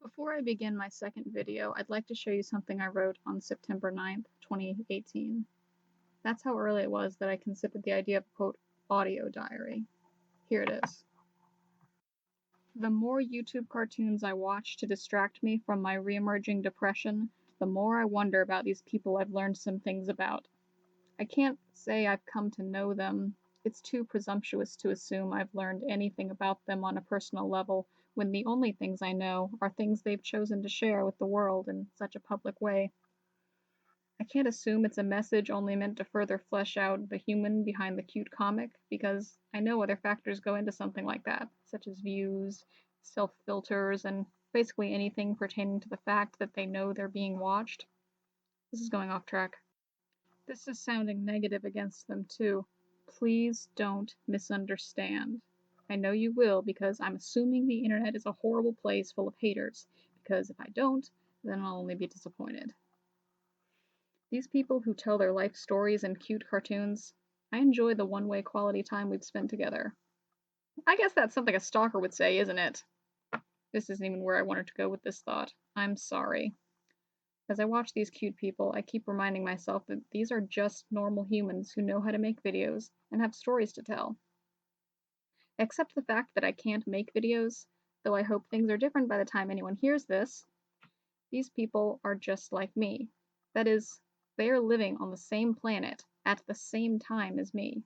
Before I begin my second video, I'd like to show you something I wrote on September 9th, 2018. That's how early it was that I considered the idea of a quote, audio diary. Here it is. The more YouTube cartoons I watch to distract me from my re-emerging depression, the more I wonder about these people I've learned some things about. I can't say I've come to know them. It's too presumptuous to assume I've learned anything about them on a personal level when the only things I know are things they've chosen to share with the world in such a public way. I can't assume it's a message only meant to further flesh out the human behind the cute comic, because I know other factors go into something like that, such as views, self-filters, and basically anything pertaining to the fact that they know they're being watched. This is going off track. This is sounding negative against them too. Please don't misunderstand. I know you will, because I'm assuming the internet is a horrible place full of haters, because if I don't, then I'll only be disappointed. These people who tell their life stories in cute cartoons, I enjoy the one-way quality time we've spent together. I guess that's something a stalker would say, isn't it? This isn't even where I wanted to go with this thought. I'm sorry. As I watch these cute people, I keep reminding myself that these are just normal humans who know how to make videos and have stories to tell. Except the fact that I can't make videos, though I hope things are different by the time anyone hears this, these people are just like me. That is, they are living on the same planet at the same time as me.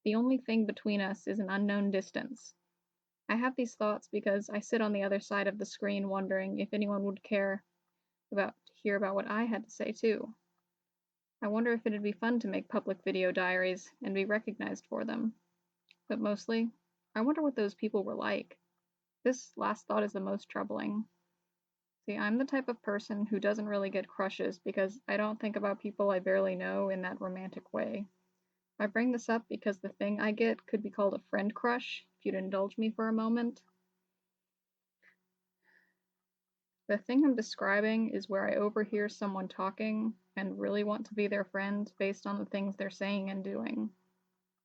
The only thing between us is an unknown distance. I have these thoughts because I sit on the other side of the screen wondering if anyone would care to hear about what I had to say too. I wonder if it'd be fun to make public video diaries and be recognized for them. But mostly, I wonder what those people were like. This last thought is the most troubling. See, I'm the type of person who doesn't really get crushes because I don't think about people I barely know in that romantic way. I bring this up because the thing I get could be called a friend crush, if you'd indulge me for a moment. The thing I'm describing is where I overhear someone talking and really want to be their friend based on the things they're saying and doing.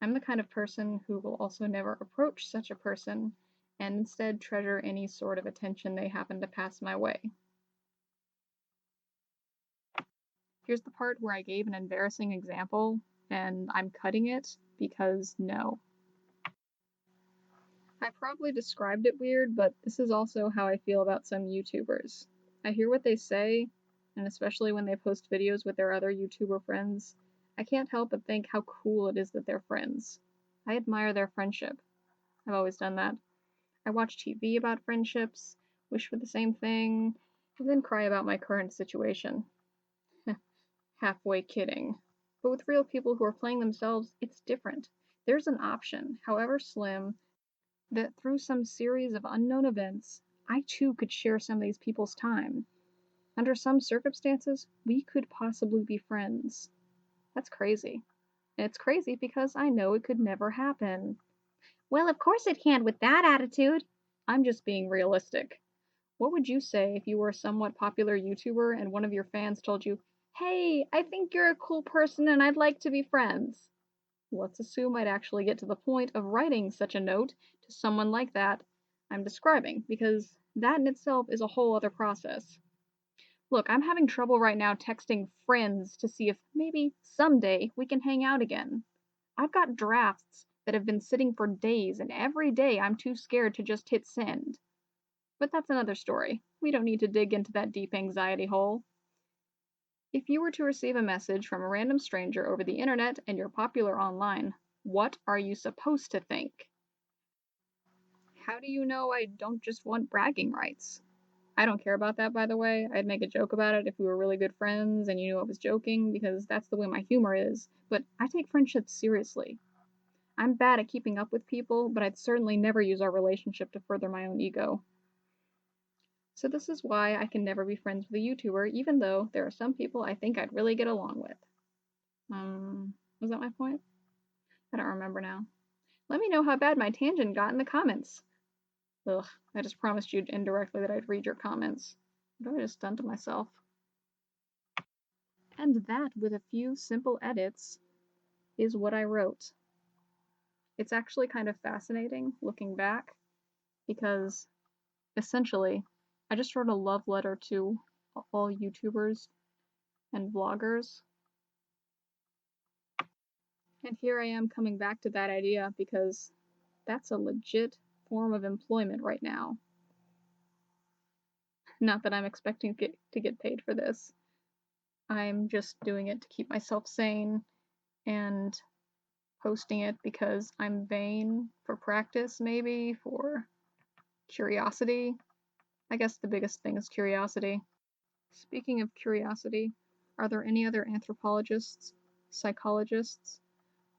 I'm the kind of person who will also never approach such a person and instead treasure any sort of attention they happen to pass my way. Here's the part where I gave an embarrassing example, and I'm cutting it because no. I probably described it weird, but this is also how I feel about some YouTubers. I hear what they say, and especially when they post videos with their other YouTuber friends, I can't help but think how cool it is that they're friends. I admire their friendship. I've always done that. I watch TV about friendships, wish for the same thing, and then cry about my current situation. Halfway kidding. But with real people who are playing themselves, it's different. There's an option, however slim, that through some series of unknown events, I too could share some of these people's time. Under some circumstances, we could possibly be friends. That's crazy. And it's crazy because I know it could never happen. Well, of course it can't with that attitude. I'm just being realistic. What would you say if you were a somewhat popular YouTuber and one of your fans told you, "Hey, I think you're a cool person and I'd like to be friends"? Let's assume I'd actually get to the point of writing such a note to someone like that I'm describing, because that in itself is a whole other process. Look, I'm having trouble right now texting friends to see if maybe someday we can hang out again. I've got drafts that have been sitting for days, and every day I'm too scared to just hit send. But that's another story. We don't need to dig into that deep anxiety hole. If you were to receive a message from a random stranger over the internet and you're popular online, what are you supposed to think? How do you know I don't just want bragging rights? I don't care about that, by the way. I'd make a joke about it if we were really good friends and you knew I was joking, because that's the way my humor is, but I take friendships seriously. I'm bad at keeping up with people, but I'd certainly never use our relationship to further my own ego. So this is why I can never be friends with a YouTuber, even though there are some people I think I'd really get along with. Was that my point? I don't remember now. Let me know how bad my tangent got in the comments. Ugh, I just promised you indirectly that I'd read your comments. What have I just done to myself? And that, with a few simple edits, is what I wrote. It's actually kind of fascinating looking back, because essentially, I just wrote a love letter to all YouTubers and vloggers. And here I am coming back to that idea because that's a legit form of employment right now. Not that I'm expecting to get paid for this. I'm just doing it to keep myself sane and posting it because I'm vain, for practice maybe, for curiosity. I guess the biggest thing is curiosity. Speaking of curiosity, are there any other anthropologists, psychologists,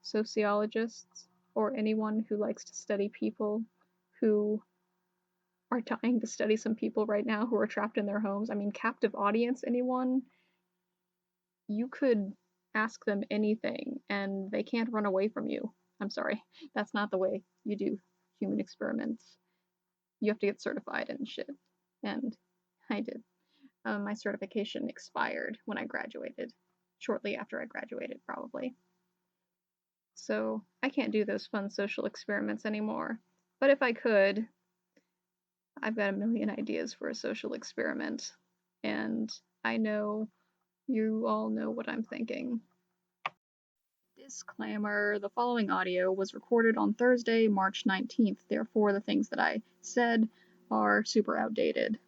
sociologists, or anyone who likes to study people who are dying to study some people right now who are trapped in their homes? I mean, captive audience, anyone? You could ask them anything and they can't run away from you. I'm sorry, that's not the way you do human experiments. You have to get certified and shit. And I did. My certification expired when I graduated. Shortly after I graduated, probably. So I can't do those fun social experiments anymore. But if I could, I've got a million ideas for a social experiment. And I know you all know what I'm thinking. Disclaimer, the following audio was recorded on Thursday, March 19th. Therefore, the things that I said are super outdated.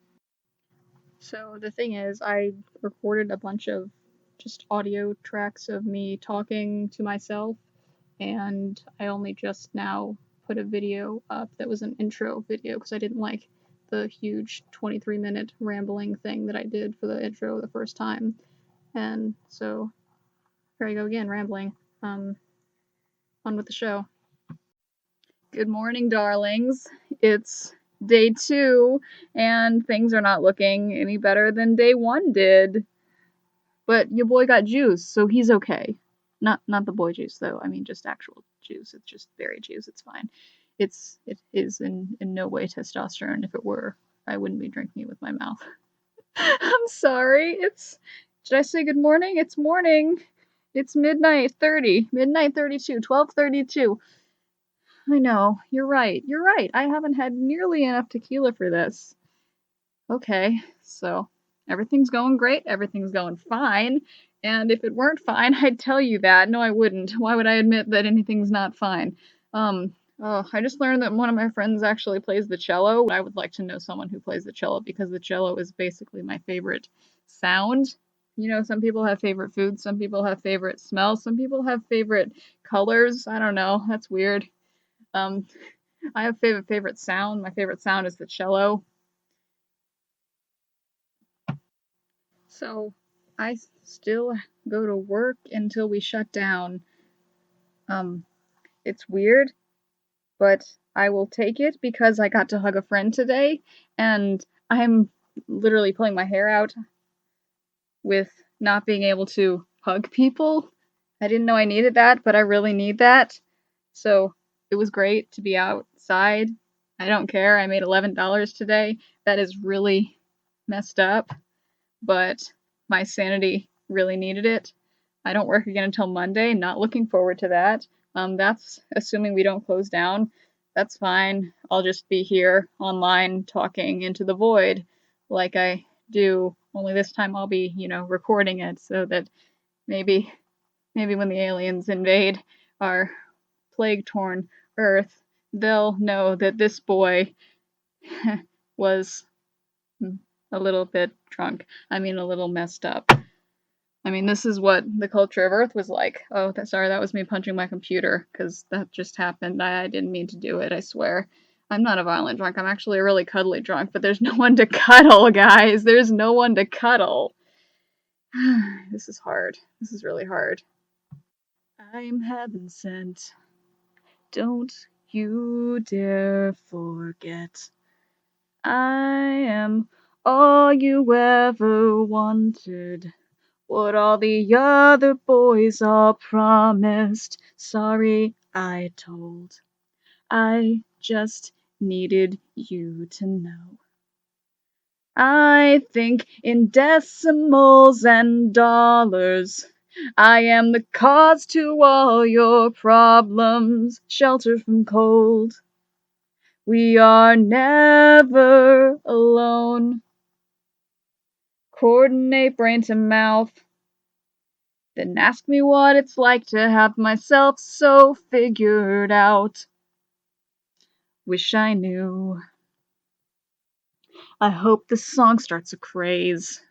So the thing is, I recorded a bunch of just audio tracks of me talking to myself, and I only just now put a video up that was an intro video because I didn't like the huge 23-minute rambling thing that I did for the intro the first time. And so here I go again, rambling. On with the show. Good morning, darlings. It's day 2, and things are not looking any better than day 1 did. But your boy got juice, so he's okay. Not the boy juice, though. I mean, just actual juice. It's just berry juice. It's fine. It is in no way testosterone. If it were, I wouldn't be drinking it with my mouth. I'm sorry. Did I say good morning? It's morning. It's midnight 30. Midnight 32. 12:32. I know. You're right. You're right. I haven't had nearly enough tequila for this. Okay, so everything's going great. Everything's going fine. And if it weren't fine, I'd tell you that. No, I wouldn't. Why would I admit that anything's not fine? I just learned that one of my friends actually plays the cello. I would like to know someone who plays the cello because the cello is basically my favorite sound. You know, some people have favorite foods, some people have favorite smells, some people have favorite colors. I don't know. That's weird. I have favorite sound. My favorite sound is the cello. So I still go to work until we shut down. It's weird, but I will take it because I got to hug a friend today, and I'm literally pulling my hair out with not being able to hug people. I didn't know I needed that, but I really need that. So it was great to be outside. I don't care. I made $11 today. That is really messed up, but my sanity really needed it. I don't work again until Monday. Not looking forward to that. That's assuming we don't close down. That's fine. I'll just be here online talking into the void like I do. Only this time I'll be, recording it so that maybe when the aliens invade our plague-torn Earth, they'll know that this boy was a little bit drunk. I mean, a little messed up. I mean, this is what the culture of Earth was like. Oh, sorry, that was me punching my computer, because that just happened. I didn't mean to do it, I swear. I'm not a violent drunk. I'm actually a really cuddly drunk, but there's no one to cuddle, guys. There's no one to cuddle. This is hard. This is really hard. I'm heaven sent. Don't you dare forget. I am all you ever wanted. What all the other boys all promised. Sorry, I told. I just needed you to know. I think in decimals and dollars. I am the cause to all your problems. Shelter from cold. We are never alone. coordinate brain to mouth, then ask me what it's like to have myself so figured out. Wish I knew. I hope this song starts a craze.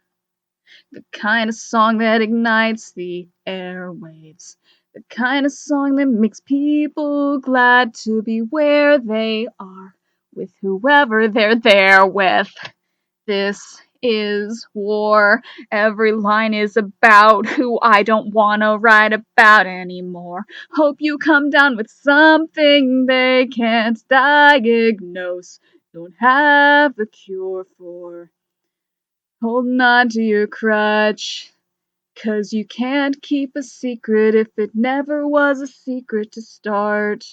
The kind of song that ignites the airwaves. The kind of song that makes people glad to be where they are, with whoever they're there with. This is war. Every line is about who I don't wanna write about anymore. Hope you come down with something they can't diagnose, don't have the cure for. Holding on to your crutch, 'cause you can't keep a secret if it never was a secret to start.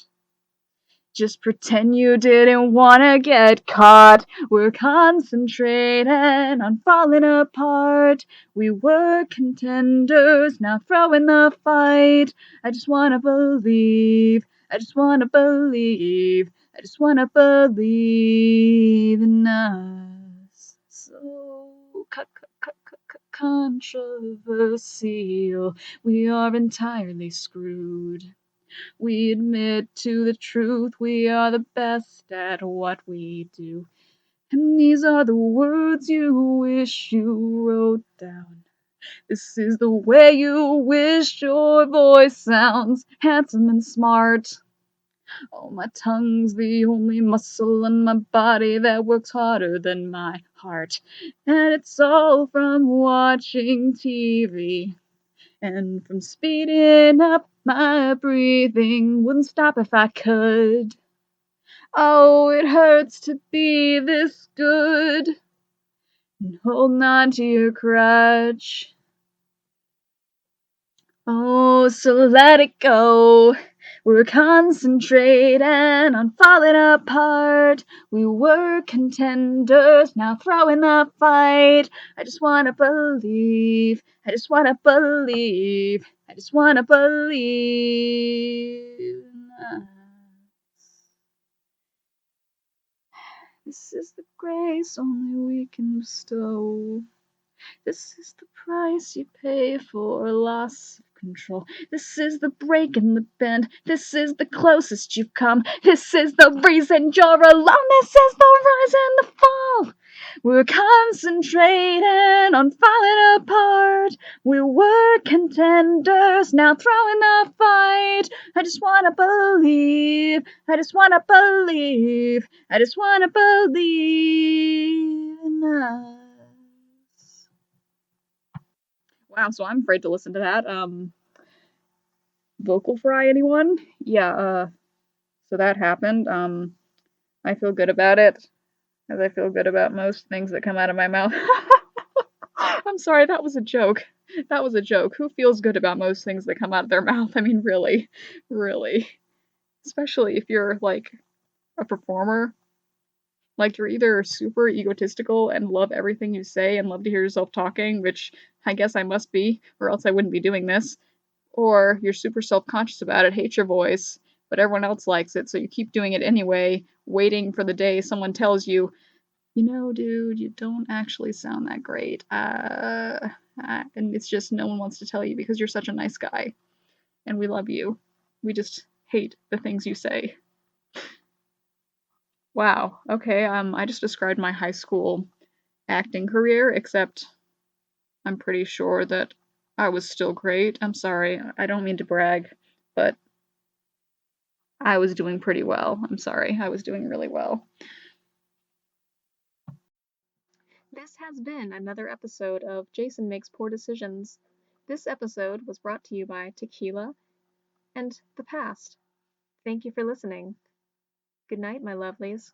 Just pretend you didn't wanna get caught. We're concentrating on falling apart. We were contenders, now throwing the fight. I just wanna believe, I just wanna believe, I just wanna believe in us. So controversial, we are entirely screwed. We admit to the truth, we are the best at what we do. And these are the words you wish you wrote down. This is the way you wish your voice sounds, handsome and smart. Oh, my tongue's the only muscle in my body that works harder than my heart. And it's all from watching TV. And from speeding up, my breathing wouldn't stop if I could. Oh, it hurts to be this good. And holding on to your crutch. Oh, so let it go. We're concentrating on falling apart. We were contenders, now throwing the fight. I just wanna believe, I just wanna believe, I just wanna believe in us. This is the grace only we can bestow. This is the price you pay for loss of control. This is the break and the bend. This is the closest you've come. This is the reason you're alone. This is the rise and the fall. We're concentrating on falling apart. We were contenders, now throwing the fight. I just wanna believe. I just wanna believe. I just wanna believe in us. Wow, so I'm afraid to listen to that. Vocal fry, anyone? Yeah, so that happened. I feel good about it, as I feel good about most things that come out of my mouth. I'm sorry, that was a joke. That was a joke. Who feels good about most things that come out of their mouth? I mean, really, really. Especially if you're, like, a performer. Like, you're either super egotistical and love everything you say and love to hear yourself talking, which I guess I must be, or else I wouldn't be doing this. Or you're super self-conscious about it, hate your voice, but everyone else likes it, so you keep doing it anyway, waiting for the day someone tells you, you know, dude, you don't actually sound that great. And it's just no one wants to tell you because you're such a nice guy, and we love you. We just hate the things you say. Wow, okay, I just described my high school acting career, except I'm pretty sure that I was still great. I'm sorry, I don't mean to brag, but I was doing pretty well. I'm sorry, I was doing really well. This has been another episode of Jason Makes Poor Decisions. This episode was brought to you by Tequila and the past. Thank you for listening. Good night, my lovelies.